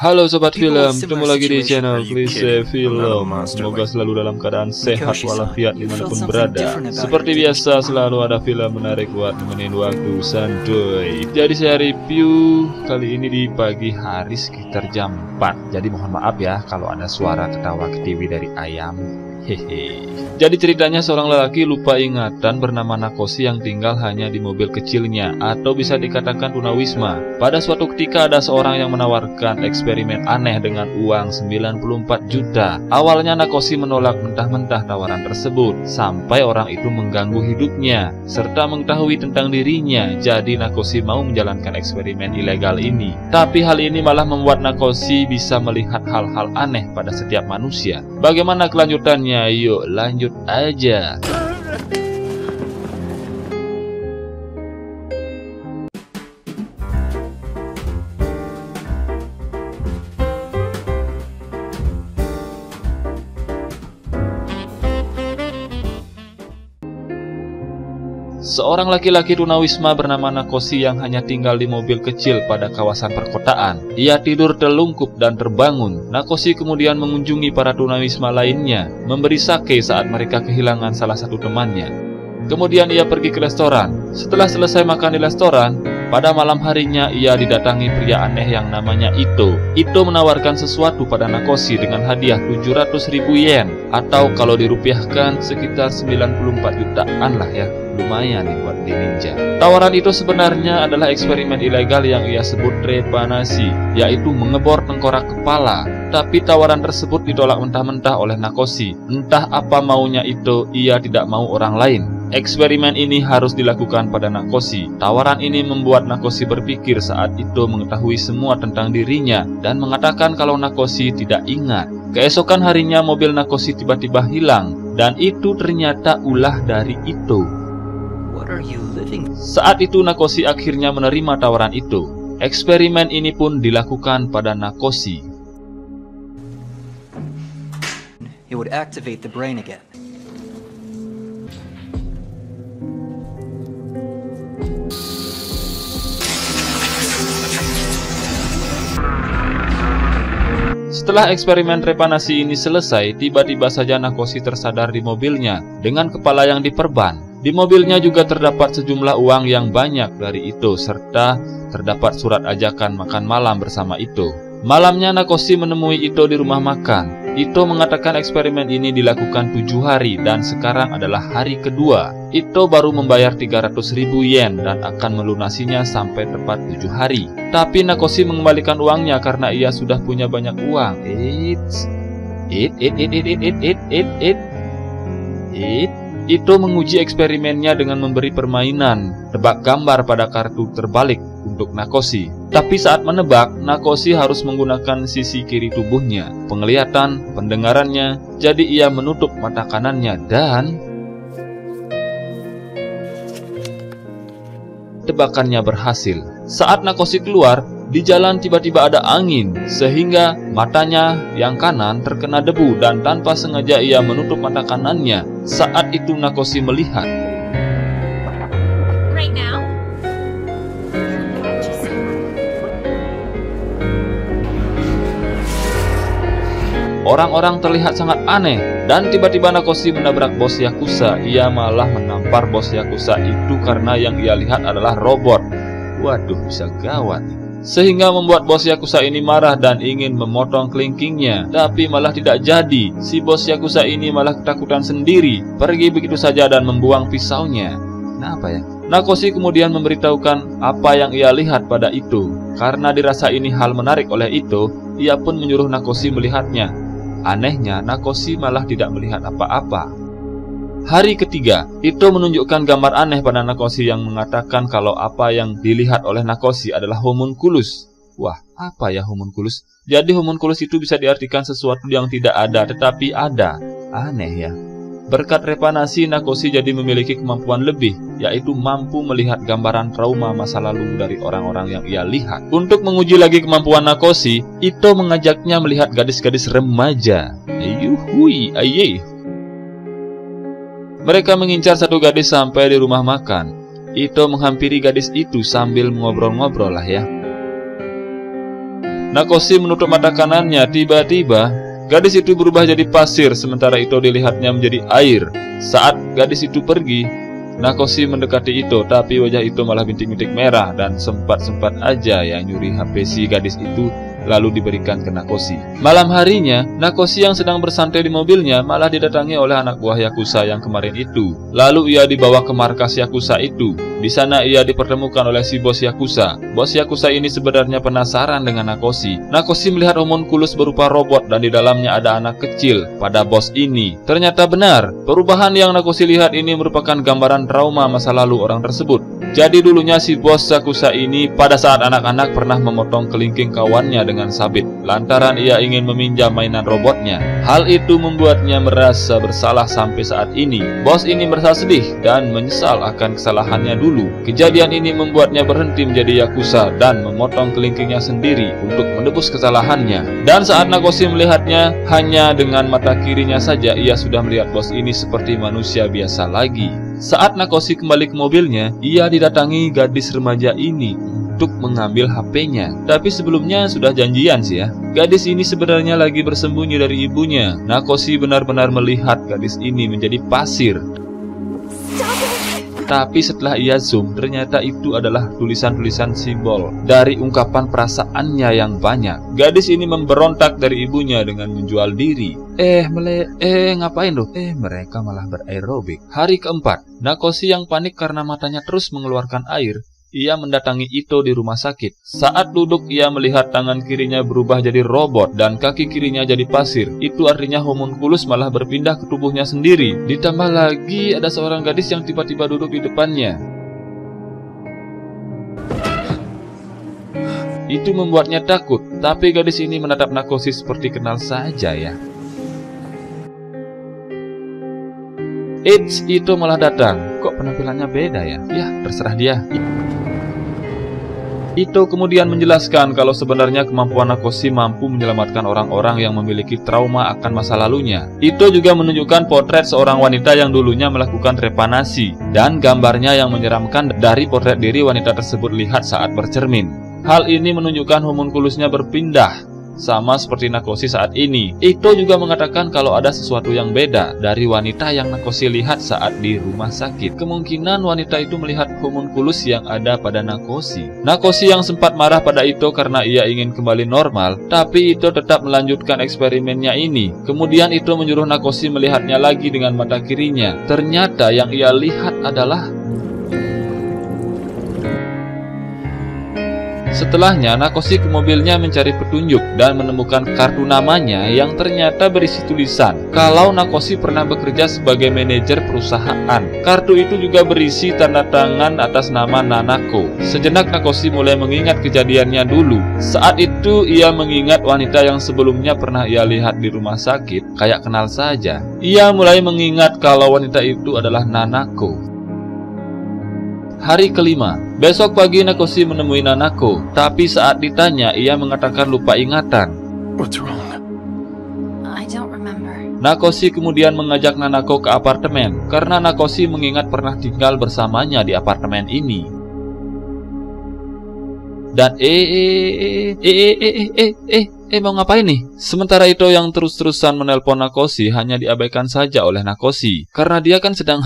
Halo Sobat Film, ketemu lagi di channel Klise Film. Semoga selalu dalam keadaan sehat walafiat dimanapun berada. Seperti biasa selalu ada film menarik buat nemenin waktu santuy. Jadi saya review kali ini di pagi hari sekitar jam 4. Jadi mohon maaf ya kalau ada suara ketawa ke TV dari ayam. Hehe. Jadi ceritanya seorang lelaki lupa ingatan bernama Nakoshi yang tinggal hanya di mobil kecilnya, atau bisa dikatakan tunawisma. Pada suatu ketika ada seorang yang menawarkan eksperimen aneh dengan uang 94 juta. Awalnya Nakoshi menolak mentah-mentah tawaran tersebut, sampai orang itu mengganggu hidupnya serta mengetahui tentang dirinya. Jadi Nakoshi mau menjalankan eksperimen ilegal ini. Tapi hal ini malah membuat Nakoshi bisa melihat hal-hal aneh pada setiap manusia. Bagaimana kelanjutannya? Yuk lanjut aja. Seorang laki-laki tunawisma bernama Nakoshi yang hanya tinggal di mobil kecil pada kawasan perkotaan. Ia tidur terlungkup dan terbangun. Nakoshi kemudian mengunjungi para tunawisma lainnya, memberi sake saat mereka kehilangan salah satu temannya. Kemudian ia pergi ke restoran. Setelah selesai makan di restoran, pada malam harinya ia didatangi pria aneh yang namanya Ito. Ito menawarkan sesuatu pada Nakoshi dengan hadiah 700.000 yen, atau kalau dirupiahkan sekitar 94 jutaan lah ya. Lumayan nih buat di ninja. Tawaran itu sebenarnya adalah eksperimen ilegal yang ia sebut trepanasi, yaitu mengebor tengkorak kepala. Tapi tawaran tersebut ditolak mentah-mentah oleh Nakoshi. Entah apa maunya itu, ia tidak mau orang lain. Eksperimen ini harus dilakukan pada Nakoshi. Tawaran ini membuat Nakoshi berpikir saat itu mengetahui semua tentang dirinya dan mengatakan kalau Nakoshi tidak ingat. Keesokan harinya mobil Nakoshi tiba-tiba hilang, dan itu ternyata ulah dari Ito. Saat itu Nakoshi akhirnya menerima tawaran itu. Eksperimen ini pun dilakukan pada Nakoshi. It would activate the brain again. Setelah eksperimen trepanasi ini selesai, tiba-tiba saja Nakoshi tersadar di mobilnya dengan kepala yang diperban. Di mobilnya juga terdapat sejumlah uang yang banyak dari Ito, serta terdapat surat ajakan makan malam bersama Ito. Malamnya Nakoshi menemui Ito di rumah makan. Ito mengatakan eksperimen ini dilakukan 7 hari dan sekarang adalah hari kedua. Ito baru membayar 300.000 yen dan akan melunasinya sampai tepat 7 hari. Tapi Nakoshi mengembalikan uangnya karena ia sudah punya banyak uang. Ito menguji eksperimennya dengan memberi permainan tebak gambar pada kartu terbalik untuk Nakoshi. Tapi saat menebak, Nakoshi harus menggunakan sisi kiri tubuhnya, penglihatan, pendengarannya. Jadi ia menutup mata kanannya dan tebakannya berhasil. Saat Nakoshi keluar, di jalan tiba-tiba ada angin, sehingga matanya yang kanan terkena debu dan tanpa sengaja ia menutup mata kanannya. Saat itu Nakoshi melihat. Orang-orang terlihat sangat aneh dan tiba-tiba Nakoshi menabrak bos Yakuza. Ia malah menampar bos Yakuza itu karena yang ia lihat adalah robot. Waduh, bisa gawat. Sehingga membuat bos Yakuza ini marah dan ingin memotong kelingkingnya. Tapi malah tidak jadi. Si bos Yakuza ini malah ketakutan sendiri, pergi begitu saja dan membuang pisaunya. Kenapa ya? Nakoshi kemudian memberitahukan apa yang ia lihat pada Ito. Karena dirasa ini hal menarik oleh Ito, ia pun menyuruh Nakoshi melihatnya. Anehnya, Nakoshi malah tidak melihat apa-apa. Hari ketiga, Ito menunjukkan gambar aneh pada Nakoshi yang mengatakan kalau apa yang dilihat oleh Nakoshi adalah homunculus. Wah, apa ya homunculus? Jadi homunculus itu bisa diartikan sesuatu yang tidak ada tetapi ada. Aneh ya. Berkat trepanasi, Nakoshi jadi memiliki kemampuan lebih, yaitu mampu melihat gambaran trauma masa lalu dari orang-orang yang ia lihat. Untuk menguji lagi kemampuan Nakoshi, Ito mengajaknya melihat gadis-gadis remaja. Ayuhui, ayeh. Mereka mengincar satu gadis sampai di rumah makan. Ito menghampiri gadis itu sambil ngobrol-ngobrol lah ya. Nakoshi menutup mata kanannya. Tiba-tiba gadis itu berubah jadi pasir, sementara Ito dilihatnya menjadi air. Saat gadis itu pergi, Nakoshi mendekati Ito, tapi wajah Ito malah bintik-bintik merah dan sempat-sempat aja yang nyuri HP si gadis itu lalu diberikan ke Nakoshi. Malam harinya, Nakoshi yang sedang bersantai di mobilnya malah didatangi oleh anak buah Yakuza yang kemarin itu. Lalu ia dibawa ke markas Yakuza itu. Di sana ia dipertemukan oleh si bos Yakuza. Bos Yakuza ini sebenarnya penasaran dengan Nakoshi. Nakoshi melihat homunculus berupa robot dan di dalamnya ada anak kecil pada bos ini. Ternyata benar, perubahan yang Nakoshi lihat ini merupakan gambaran trauma masa lalu orang tersebut. Jadi dulunya si bos Yakuza ini pada saat anak-anak pernah memotong kelingking kawannya dengan sabit lantaran ia ingin meminjam mainan robotnya. Hal itu membuatnya merasa bersalah sampai saat ini. Bos ini merasa sedih dan menyesal akan kesalahannya dulu. Kejadian ini membuatnya berhenti menjadi Yakuza dan memotong kelingkingnya sendiri untuk menebus kesalahannya. Dan saat Nakoshi melihatnya, hanya dengan mata kirinya saja ia sudah melihat bos ini seperti manusia biasa lagi. Saat Nakoshi kembali ke mobilnya, ia didatangi gadis remaja ini untuk mengambil HP-nya. Tapi sebelumnya sudah janjian sih ya. Gadis ini sebenarnya lagi bersembunyi dari ibunya. Nakoshi benar-benar melihat gadis ini menjadi pasir. Tapi setelah ia zoom, ternyata itu adalah tulisan-tulisan simbol dari ungkapan perasaannya yang banyak. Gadis ini memberontak dari ibunya dengan menjual diri. Ngapain loh? Mereka malah beraerobik. Hari keempat, Nakoshi yang panik karena matanya terus mengeluarkan air, ia mendatangi Ito di rumah sakit. Saat duduk, ia melihat tangan kirinya berubah jadi robot dan kaki kirinya jadi pasir. Itu artinya homunculus malah berpindah ke tubuhnya sendiri. Ditambah lagi ada seorang gadis yang tiba-tiba duduk di depannya. Itu membuatnya takut, tapi gadis ini menatap Nakoshi seperti kenal saja ya. Eits, Ito malah datang. Kok penampilannya beda ya? Ya, terserah dia. Ito kemudian menjelaskan kalau sebenarnya kemampuan Nakoshi mampu menyelamatkan orang-orang yang memiliki trauma akan masa lalunya. Ito juga menunjukkan potret seorang wanita yang dulunya melakukan trepanasi dan gambarnya yang menyeramkan dari potret diri wanita tersebut lihat saat bercermin. Hal ini menunjukkan homunculusnya berpindah sama seperti Nakoshi saat ini. Ito juga mengatakan kalau ada sesuatu yang beda dari wanita yang Nakoshi lihat saat di rumah sakit. Kemungkinan wanita itu melihat homunculus yang ada pada Nakoshi. Nakoshi yang sempat marah pada Ito karena ia ingin kembali normal, tapi Ito tetap melanjutkan eksperimennya ini. Kemudian Ito menyuruh Nakoshi melihatnya lagi dengan mata kirinya. Ternyata yang ia lihat adalah... Setelahnya, Nakoshi ke mobilnya mencari petunjuk dan menemukan kartu namanya yang ternyata berisi tulisan kalau Nakoshi pernah bekerja sebagai manajer perusahaan. Kartu itu juga berisi tanda tangan atas nama Nanako. Sejenak Nakoshi mulai mengingat kejadiannya dulu. Saat itu ia mengingat wanita yang sebelumnya pernah ia lihat di rumah sakit, kayak kenal saja. Ia mulai mengingat kalau wanita itu adalah Nanako. Hari kelima, besok pagi Nakoshi menemui Nanako, tapi saat ditanya ia mengatakan lupa ingatan. What's wrong? I don't remember. Nakoshi kemudian mengajak Nanako ke apartemen karena Nakoshi mengingat pernah tinggal bersamanya di apartemen ini. Dan mau ngapain nih? Sementara Ito yang terus-terusan menelpon Nakoshi hanya diabaikan saja oleh Nakoshi karena dia kan sedang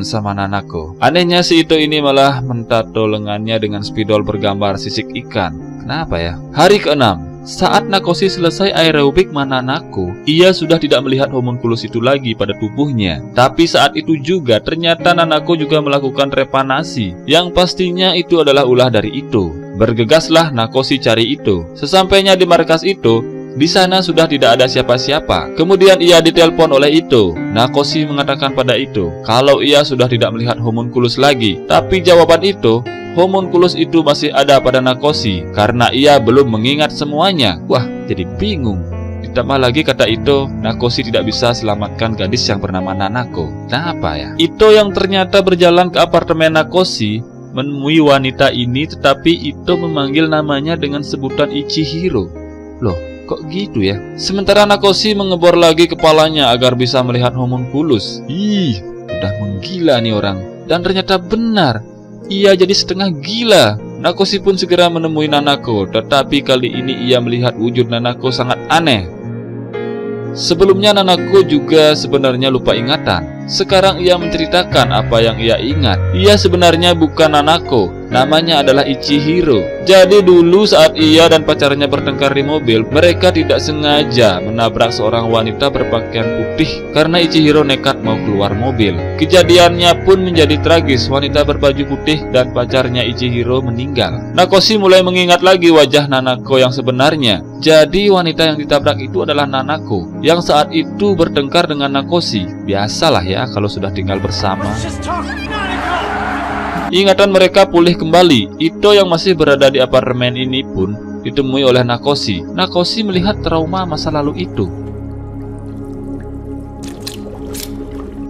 sama Nanako. Anehnya si Ito ini malah mentato lengannya dengan spidol bergambar sisik ikan. Kenapa ya? Hari ke-6, saat Nakoshi selesai aerobik Nanako, ia sudah tidak melihat homunculus itu lagi pada tubuhnya. Tapi saat itu juga ternyata Nanako juga melakukan trepanasi, yang pastinya itu adalah ulah dari Ito. Bergegaslah Nakoshi cari Ito. Sesampainya di markas Ito, di sana sudah tidak ada siapa-siapa. Kemudian ia ditelepon oleh Ito. Nakoshi mengatakan pada Ito kalau ia sudah tidak melihat homunculus lagi. Tapi jawaban Ito, homunculus itu masih ada pada Nakoshi karena ia belum mengingat semuanya. Wah, jadi bingung. Ditambah lagi kata Ito, Nakoshi tidak bisa selamatkan gadis yang bernama Nanako. Kenapa ya? Ito yang ternyata berjalan ke apartemen Nakoshi menemui wanita ini, tetapi Ito memanggil namanya dengan sebutan Ichihiro. Loh, kok gitu ya? Sementara Nakoshi mengebor lagi kepalanya agar bisa melihat homunculus. Udah menggila nih orang. Dan ternyata benar, ia jadi setengah gila. Nakoshi pun segera menemui Nanako, tetapi kali ini ia melihat wujud Nanako sangat aneh. Sebelumnya Nanako juga sebenarnya lupa ingatan. Sekarang ia menceritakan apa yang ia ingat. Ia sebenarnya bukan Nanako, namanya adalah Ichihiro. Jadi dulu saat ia dan pacarnya bertengkar di mobil, mereka tidak sengaja menabrak seorang wanita berpakaian putih karena Ichihiro nekat mau keluar mobil. Kejadiannya pun menjadi tragis, wanita berbaju putih dan pacarnya Ichihiro meninggal. Nakoshi mulai mengingat lagi wajah Nanako yang sebenarnya. Jadi wanita yang ditabrak itu adalah Nanako yang saat itu bertengkar dengan Nakoshi. Biasalah ya kalau sudah tinggal bersama. Ingatan mereka pulih kembali. Ito yang masih berada di apartemen ini pun ditemui oleh Nakoshi. Nakoshi melihat trauma masa lalu itu,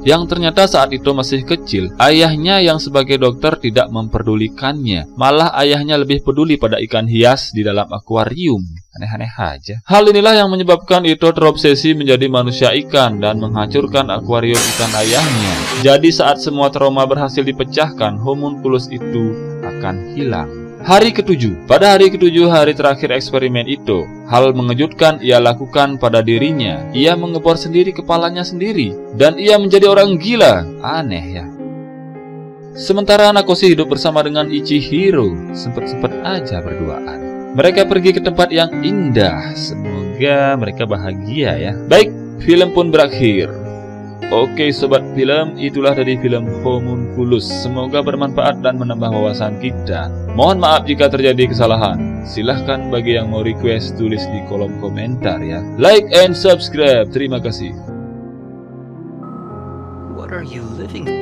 yang ternyata saat itu masih kecil, ayahnya yang sebagai dokter tidak memperdulikannya. Malah ayahnya lebih peduli pada ikan hias di dalam akuarium. Aneh-aneh aja. Hal inilah yang menyebabkan Ito terobsesi menjadi manusia ikan dan menghancurkan akuarium ikan ayahnya. Jadi saat semua trauma berhasil dipecahkan, homunculus itu akan hilang. Hari ke-7. Pada hari ke-7, hari terakhir eksperimen itu, hal mengejutkan ia lakukan pada dirinya. Ia mengebor sendiri kepalanya sendiri, dan ia menjadi orang gila. Aneh ya. Sementara Nakoshi hidup bersama dengan Ichihiro, sempet-sempet aja berduaan. Mereka pergi ke tempat yang indah. Semoga mereka bahagia ya. Baik, film pun berakhir. Oke sobat film, itulah dari film Homunculus. Semoga bermanfaat dan menambah wawasan kita. Mohon maaf jika terjadi kesalahan. Silahkan bagi yang mau request tulis di kolom komentar ya. Like and subscribe. Terima kasih. What are you living?